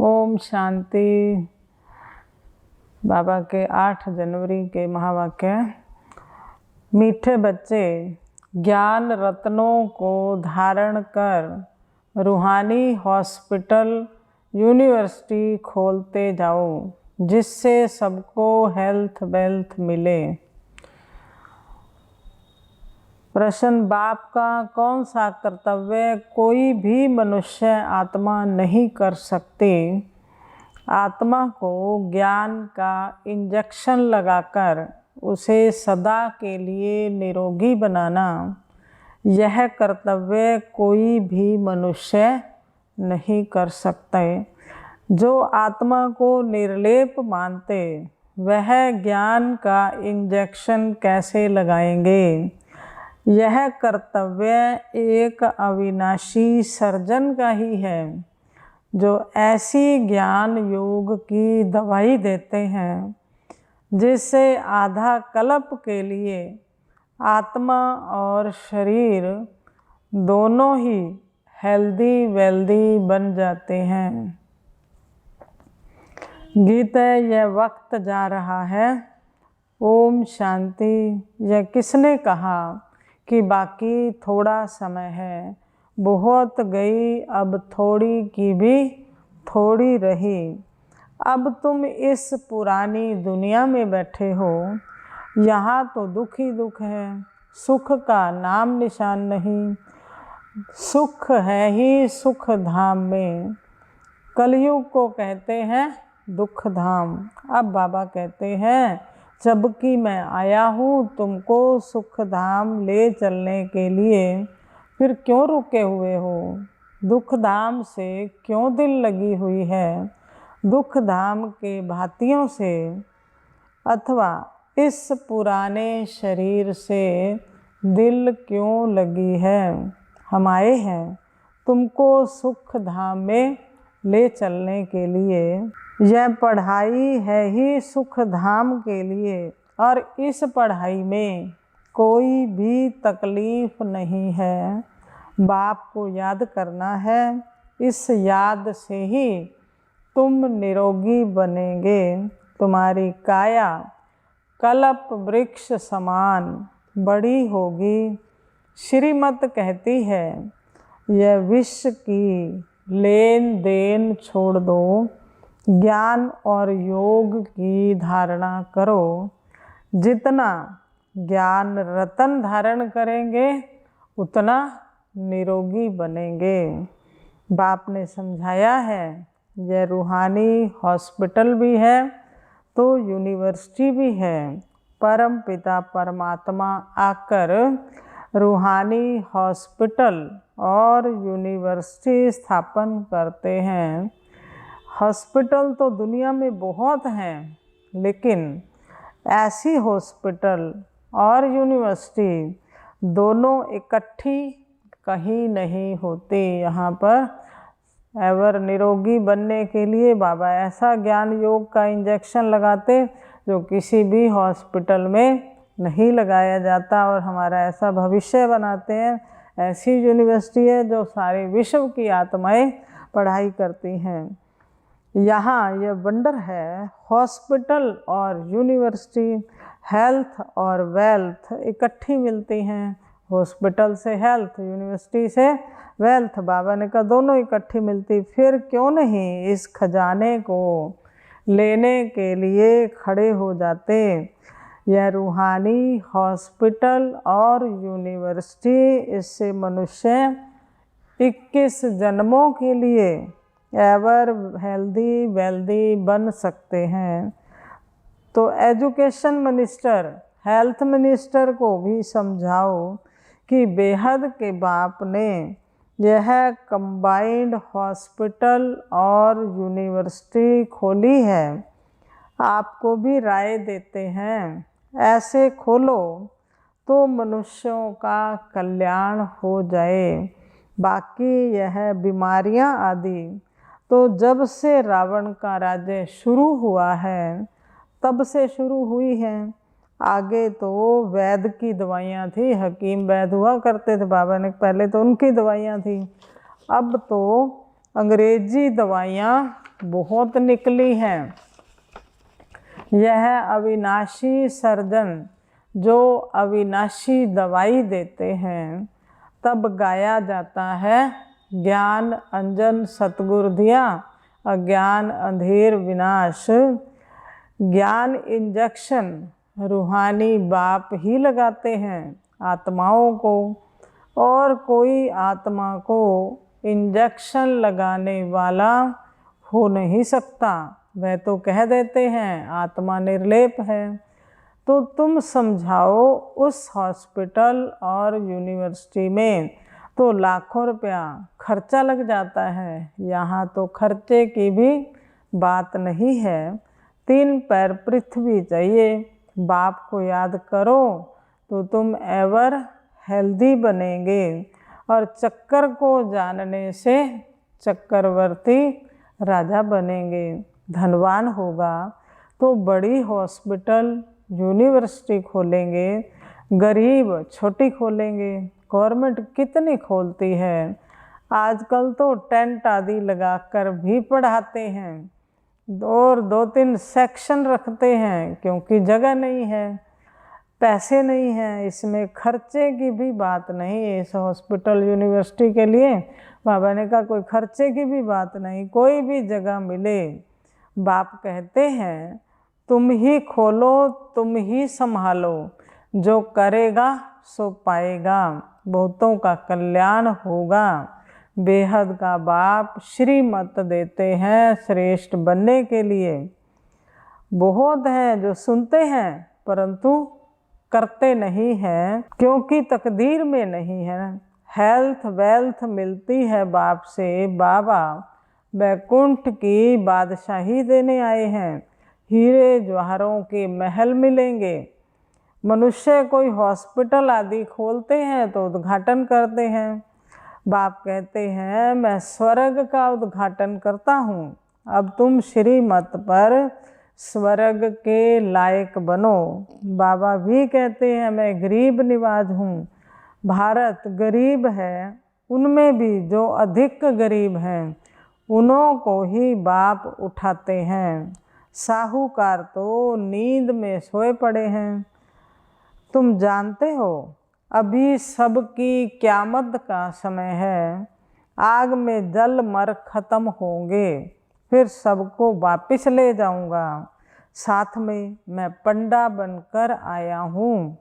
ओम शांति। बाबा के 8 जनवरी के महावाक्य। मीठे बच्चे, ज्ञान रत्नों को धारण कर रूहानी हॉस्पिटल यूनिवर्सिटी खोलते जाओ, जिससे सबको हेल्थ वेल्थ मिले। प्रश्न: बाप का कौन सा कर्तव्य कोई भी मनुष्य आत्मा नहीं कर सकते? आत्मा को ज्ञान का इंजेक्शन लगाकर उसे सदा के लिए निरोगी बनाना, यह कर्तव्य कोई भी मनुष्य नहीं कर सकते। जो आत्मा को निर्लेप मानते, वह ज्ञान का इंजेक्शन कैसे लगाएंगे? यह कर्तव्य एक अविनाशी सर्जन का ही है, जो ऐसी ज्ञान योग की दवाई देते हैं जिससे आधा कल्प के लिए आत्मा और शरीर दोनों ही हेल्दी वेल्दी बन जाते हैं। गीत है, यह वक्त जा रहा है। ओम शांति। यह किसने कहा कि बाकी थोड़ा समय है? बहुत गई, अब थोड़ी की भी थोड़ी रही। अब तुम इस पुरानी दुनिया में बैठे हो, यहाँ तो दुख ही दुख है, सुख का नाम निशान नहीं। सुख है ही सुख धाम में। कलयुग को कहते हैं दुख धाम। अब बाबा कहते हैं, जबकि मैं आया हूँ तुमको सुख धाम ले चलने के लिए, फिर क्यों रुके हुए हो? दुख धाम से क्यों दिल लगी हुई है? दुख धाम के भातियों से अथवा इस पुराने शरीर से दिल क्यों लगी है? हम आए हैं तुमको सुख धाम में ले चलने के लिए। यह पढ़ाई है ही सुख धाम के लिए, और इस पढ़ाई में कोई भी तकलीफ नहीं है। बाप को याद करना है, इस याद से ही तुम निरोगी बनेंगे। तुम्हारी काया कल्प वृक्ष समान बड़ी होगी। श्रीमत कहती है, यह विश्व की लेन देन छोड़ दो, ज्ञान और योग की धारणा करो। जितना ज्ञान रतन धारण करेंगे, उतना निरोगी बनेंगे। बाप ने समझाया है, यह रूहानी हॉस्पिटल भी है तो यूनिवर्सिटी भी है। परम पिता परमात्मा आकर रूहानी हॉस्पिटल और यूनिवर्सिटी स्थापन करते हैं। हॉस्पिटल तो दुनिया में बहुत हैं, लेकिन ऐसी हॉस्पिटल और यूनिवर्सिटी दोनों इकट्ठी कहीं नहीं होती। यहाँ पर एवर निरोगी बनने के लिए बाबा ऐसा ज्ञान योग का इंजेक्शन लगाते जो किसी भी हॉस्पिटल में नहीं लगाया जाता, और हमारा ऐसा भविष्य बनाते हैं। ऐसी यूनिवर्सिटी है जो सारे विश्व की आत्माएं पढ़ाई करती हैं। यहाँ यह वंडर है, हॉस्पिटल और यूनिवर्सिटी, हेल्थ और वेल्थ इकट्ठी मिलती हैं। हॉस्पिटल से हेल्थ, यूनिवर्सिटी से वेल्थ। बाबा ने कहा दोनों इकट्ठी मिलती, फिर क्यों नहीं इस खजाने को लेने के लिए खड़े हो जाते? यह रूहानी हॉस्पिटल और यूनिवर्सिटी, इससे मनुष्य 21 जन्मों के लिए एवर हेल्दी वेल्दी बन सकते हैं। तो एजुकेशन मिनिस्टर, हेल्थ मिनिस्टर को भी समझाओ कि बेहद के बाप ने यह कंबाइंड हॉस्पिटल और यूनिवर्सिटी खोली है। आपको भी राय देते हैं, ऐसे खोलो तो मनुष्यों का कल्याण हो जाए। बाकी यह बीमारियां आदि तो जब से रावण का राज्य शुरू हुआ है तब से शुरू हुई हैं। आगे तो वैद की दवाइयाँ थी, हकीम वैद हुआ करते थे। बाबा ने पहले तो उनकी दवाइयाँ थी, अब तो अंग्रेजी दवाइयाँ बहुत निकली हैं। यह अविनाशी सर्जन जो अविनाशी दवाई देते हैं, तब गाया जाता है ज्ञान अंजन सतगुर दिया, अज्ञान अंधेर विनाश। ज्ञान इंजेक्शन रूहानी बाप ही लगाते हैं आत्माओं को, और कोई आत्मा को इंजेक्शन लगाने वाला हो नहीं सकता। वह तो कह देते हैं आत्मा निर्लेप है। तो तुम समझाओ, उस हॉस्पिटल और यूनिवर्सिटी में तो लाखों रुपया खर्चा लग जाता है, यहाँ तो खर्चे की भी बात नहीं है। 3 पैर पृथ्वी चाहिए। बाप को याद करो तो तुम एवर हेल्दी बनेंगे, और चक्कर को जानने से चक्रवर्ती राजा बनेंगे। धनवान होगा तो बड़ी हॉस्पिटल यूनिवर्सिटी खोलेंगे, गरीब छोटी खोलेंगे। गवर्नमेंट कितनी खोलती है, आजकल तो टेंट आदि लगाकर भी पढ़ाते हैं, और 2-3 सेक्शन रखते हैं, क्योंकि जगह नहीं है, पैसे नहीं हैं। इसमें खर्चे की भी बात नहीं है। इस हॉस्पिटल यूनिवर्सिटी के लिए बाबा ने कहा कोई खर्चे की भी बात नहीं, कोई भी जगह मिले। बाप कहते हैं तुम ही खोलो, तुम ही संभालो, जो करेगा सो पाएगा, बहुतों का कल्याण होगा। बेहद का बाप श्रीमत देते हैं श्रेष्ठ बनने के लिए। बहुत हैं जो सुनते हैं परंतु करते नहीं हैं, क्योंकि तकदीर में नहीं है। हेल्थ वेल्थ मिलती है बाप से। बाबा बैकुंठ की बादशाही देने आए हैं, हीरे जवाहरों के महल मिलेंगे। मनुष्य कोई हॉस्पिटल आदि खोलते हैं तो उद्घाटन करते हैं। बाप कहते हैं मैं स्वर्ग का उद्घाटन करता हूँ, अब तुम श्रीमत पर स्वर्ग के लायक बनो। बाबा भी कहते हैं मैं गरीब निवाज हूँ, भारत गरीब है, उनमें भी जो अधिक गरीब हैं उन्हों को ही बाप उठाते हैं। साहूकार तो नींद में सोए पड़े हैं। तुम जानते हो अभी सबकी क्यामत का समय है, आग में जल मर खत्म होंगे, फिर सबको वापिस ले जाऊंगा। साथ में मैं पंडा बनकर आया हूँ।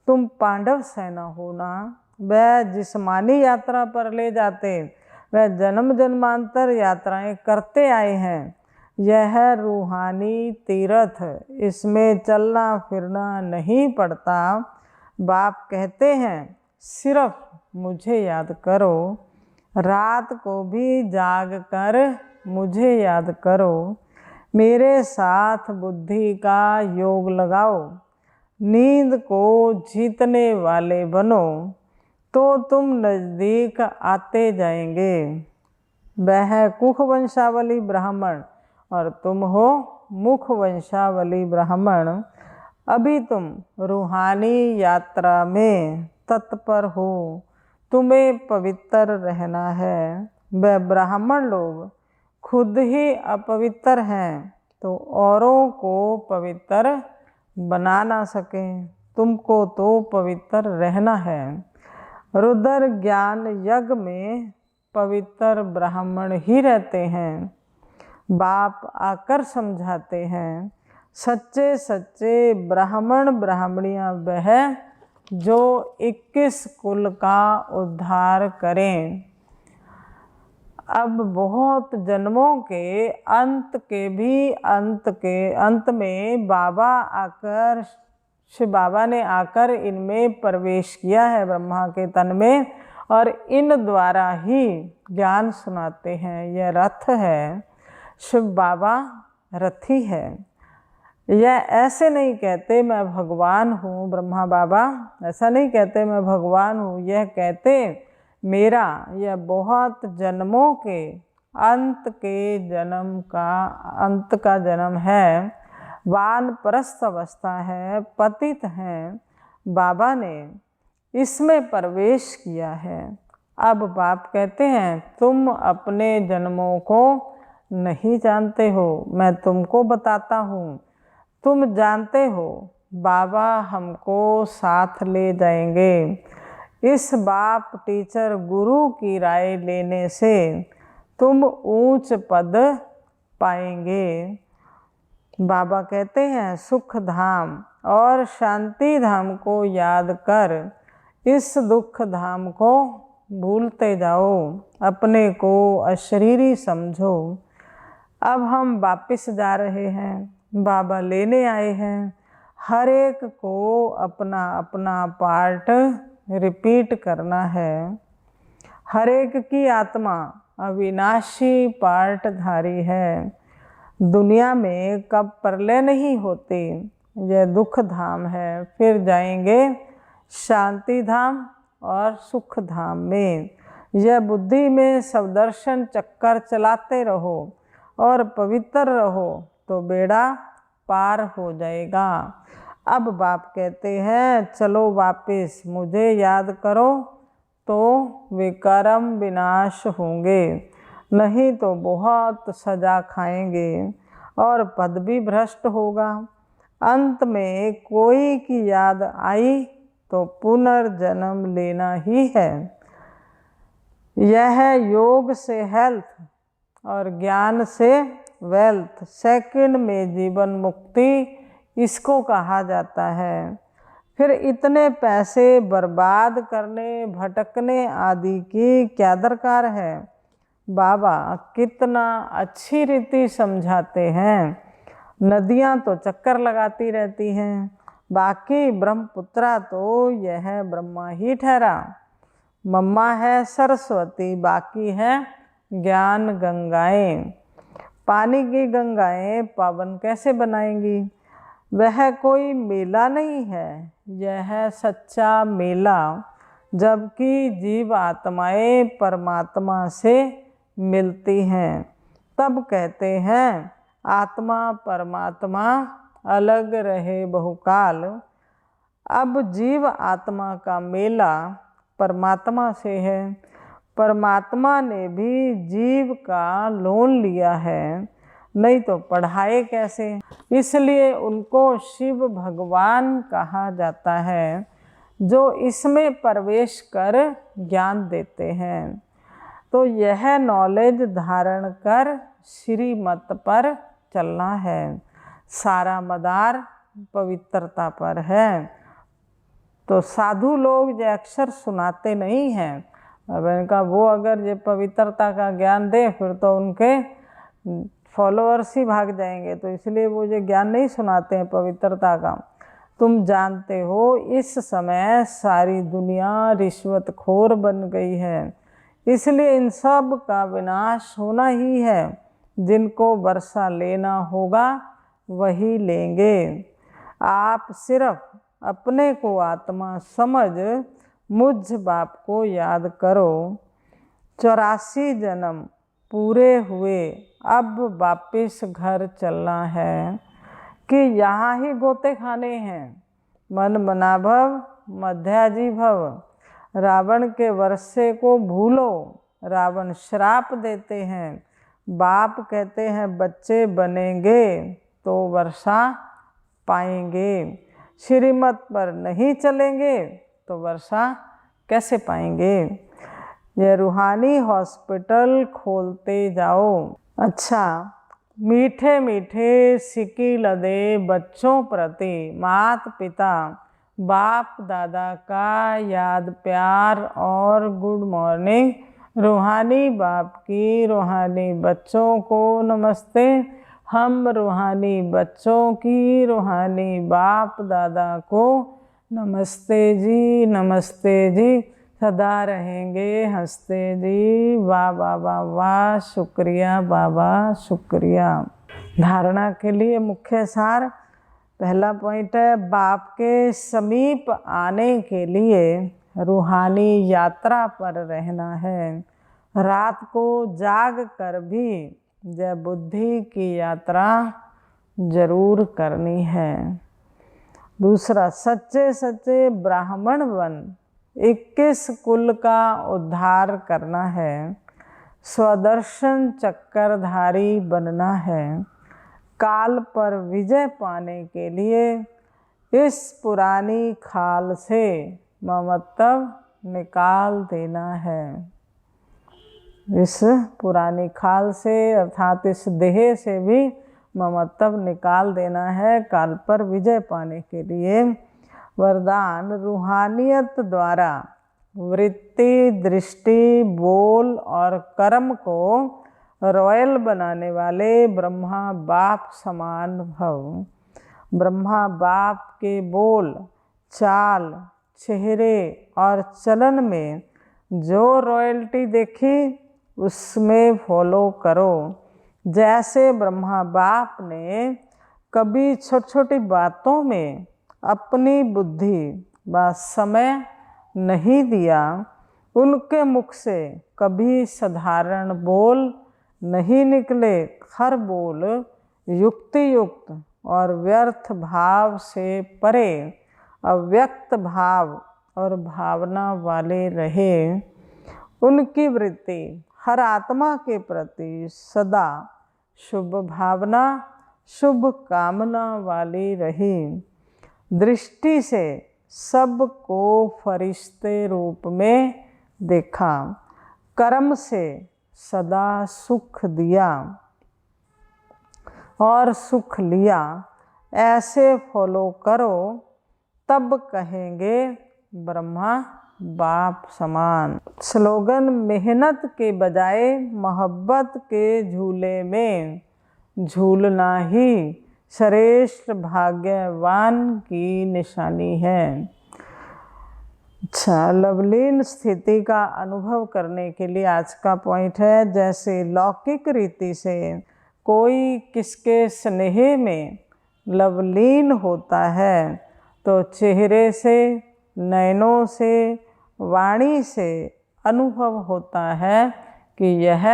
तुम पांडव सेना हो ना, वह जिस्मानी यात्रा पर ले जाते, वह जन्म जन्मांतर यात्राएं करते आए हैं। यह रूहानी तीर्थ, इसमें चलना फिरना नहीं पड़ता। बाप कहते हैं सिर्फ मुझे याद करो, रात को भी जाग कर मुझे याद करो, मेरे साथ बुद्धि का योग लगाओ, नींद को जीतने वाले बनो, तो तुम नज़दीक आते जाएंगे। वह कुख वंशावली ब्राह्मण और तुम हो मुख वंशावली ब्राह्मण। अभी तुम रूहानी यात्रा में तत्पर हो, तुम्हें पवित्र रहना है। वह ब्राह्मण लोग खुद ही अपवित्र हैं तो औरों को पवित्र बना ना सकें, तुमको तो पवित्र रहना है। रुद्र ज्ञान यज्ञ में पवित्र ब्राह्मण ही रहते हैं। बाप आकर समझाते हैं सच्चे सच्चे ब्राह्मण ब्राह्मणियाँ वह जो 21 कुल का उद्धार करें। अब बहुत जन्मों के अंत में शिव बाबा ने आकर इनमें प्रवेश किया है ब्रह्मा के तन में, और इन द्वारा ही ज्ञान सुनाते हैं। यह रथ है, शिव बाबा रथी है। यह ऐसे नहीं कहते मैं भगवान हूँ, ब्रह्मा बाबा ऐसा नहीं कहते मैं भगवान हूँ। यह कहते मेरा यह बहुत जन्मों के अंत का जन्म है, वानप्रस्थ अवस्था है, पतित हैं, बाबा ने इसमें प्रवेश किया है। अब बाप कहते हैं तुम अपने जन्मों को नहीं जानते हो, मैं तुमको बताता हूँ। तुम जानते हो बाबा हमको साथ ले जाएंगे। इस बाप टीचर गुरु की राय लेने से तुम ऊंच पद पाएंगे। बाबा कहते हैं सुख धाम और शांति धाम को याद कर इस दुख धाम को भूलते जाओ, अपने को अशरीरी समझो। अब हम वापस जा रहे हैं, बाबा लेने आए हैं। हर एक को अपना अपना पार्ट रिपीट करना है। हर एक की आत्मा अविनाशी पार्टधारी है। दुनिया में कब प्रलय नहीं होती, यह दुख धाम है। फिर जाएंगे शांति धाम और सुख धाम में। यह बुद्धि में सब दर्शन चक्कर चलाते रहो और पवित्र रहो तो बेड़ा पार हो जाएगा। अब बाप कहते हैं चलो वापस मुझे याद करो तो विकर्म विनाश होंगे, नहीं तो बहुत सजा खाएंगे और पद भी भ्रष्ट होगा। अंत में कोई की याद आई तो पुनर्जन्म लेना ही है। यह योग से हेल्थ और ज्ञान से वेल्थ, सेकंड में जीवन मुक्ति इसको कहा जाता है। फिर इतने पैसे बर्बाद करने भटकने आदि की क्या दरकार है। बाबा कितना अच्छी रीति समझाते हैं। नदियाँ तो चक्कर लगाती रहती हैं, बाकी ब्रह्मपुत्रा तो यह ब्रह्मा ही ठहरा। मम्मा है सरस्वती, बाकी है ज्ञान गंगाएं। पानी की गंगाएं पावन कैसे बनाएंगी। वह कोई मेला नहीं है, यह सच्चा मेला। जबकि जीव आत्माएं परमात्मा से मिलती हैं, तब कहते हैं आत्मा परमात्मा अलग रहे बहुकाल। अब जीव आत्मा का मेला परमात्मा से है। परमात्मा ने भी जीव का लोन लिया है, नहीं तो पढ़ाए कैसे। इसलिए उनको शिव भगवान कहा जाता है, जो इसमें प्रवेश कर ज्ञान देते हैं। तो यह नॉलेज धारण कर श्रीमत पर चलना है। सारा मदार पवित्रता पर है। तो साधु लोग जो अक्षर सुनाते नहीं हैं, अब इनका वो अगर ये पवित्रता का ज्ञान दे फिर तो उनके फॉलोअर्स ही भाग जाएंगे। तो इसलिए वो ये ज्ञान नहीं सुनाते हैं पवित्रता का। तुम जानते हो इस समय सारी दुनिया रिश्वतखोर बन गई है, इसलिए इन सब का विनाश होना ही है। जिनको वर्षा लेना होगा वही लेंगे। आप सिर्फ अपने को आत्मा समझ मुझ बाप को याद करो। 84 जन्म पूरे हुए, अब वापिस घर चलना है कि यहाँ ही गोते खाने हैं। मन मना भव मध्याजी भव। रावण के वर्षे को भूलो। रावण श्राप देते हैं, बाप कहते हैं बच्चे बनेंगे तो वर्षा पाएंगे। श्रीमत पर नहीं चलेंगे तो वर्षा कैसे पाएंगे। ये रूहानी हॉस्पिटल खोलते जाओ। अच्छा, मीठे मीठे सिक्की लदे बच्चों प्रति माता पिता बाप दादा का याद प्यार और गुड मॉर्निंग। रूहानी बाप की रूहानी बच्चों को नमस्ते। हम रूहानी बच्चों की रूहानी बाप दादा को नमस्ते जी, नमस्ते जी। सदा रहेंगे हंसते जी। वाह वाह वाह वाह, शुक्रिया बाबा, शुक्रिया। धारणा के लिए मुख्य सार। पहला पॉइंट है बाप के समीप आने के लिए रूहानी यात्रा पर रहना है। रात को जाग कर भी जय बुद्धि की यात्रा जरूर करनी है। दूसरा, सच्चे सच्चे ब्राह्मण बन 21 कुल का उद्धार करना है। स्वदर्शन चक्रधारी बनना है। काल पर विजय पाने के लिए इस पुरानी खाल से ममत्व निकाल देना है। इस पुरानी खाल से अर्थात इस देह से भी ममत्व निकाल देना है काल पर विजय पाने के लिए। वरदान रूहानियत द्वारा वृत्ति, दृष्टि, बोल और कर्म को रॉयल बनाने वाले ब्रह्मा बाप समान भव। ब्रह्मा बाप के बोल, चाल, चेहरे और चलन में जो रॉयल्टी देखी उसमें फॉलो करो। जैसे ब्रह्मा बाप ने कभी छोटी छोटी बातों में अपनी बुद्धि व समय नहीं दिया, उनके मुख से कभी साधारण बोल नहीं निकले। हर बोल युक्ति युक्त और व्यर्थ भाव से परे अव्यक्त भाव और भावना वाले रहे। उनकी वृत्ति हर आत्मा के प्रति सदा शुभ भावना, शुभ कामना वाली रही। दृष्टि से सबको फरिश्ते रूप में देखा। कर्म से सदा सुख दिया और सुख लिया। ऐसे फॉलो करो, तब कहेंगे ब्रह्मा बाप समान। स्लोगन मेहनत के बजाय मोहब्बत के झूले में झूलना ही श्रेष्ठ भाग्यवान की निशानी है। अच्छा, लवलीन स्थिति का अनुभव करने के लिए आज का पॉइंट है, जैसे लौकिक रीति से कोई किसके स्नेह में लवलीन होता है तो चेहरे से, नयनों से, वाणी से अनुभव होता है कि यह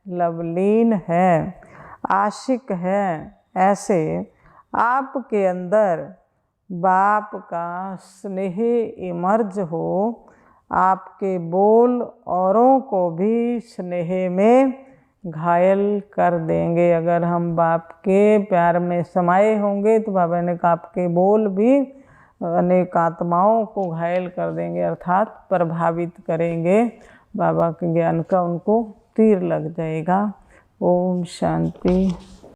लवलीन है, आशिक है। ऐसे आपके अंदर बाप का स्नेह इमर्ज हो, आपके बोल औरों को भी स्नेह में घायल कर देंगे। अगर हम बाप के प्यार में समाये होंगे तो बाबा ने कहा आपके बोल भी अनेक आत्माओं को घायल कर देंगे, अर्थात प्रभावित करेंगे। बाबा के ज्ञान का उनको तीर लग जाएगा। ओम शांति।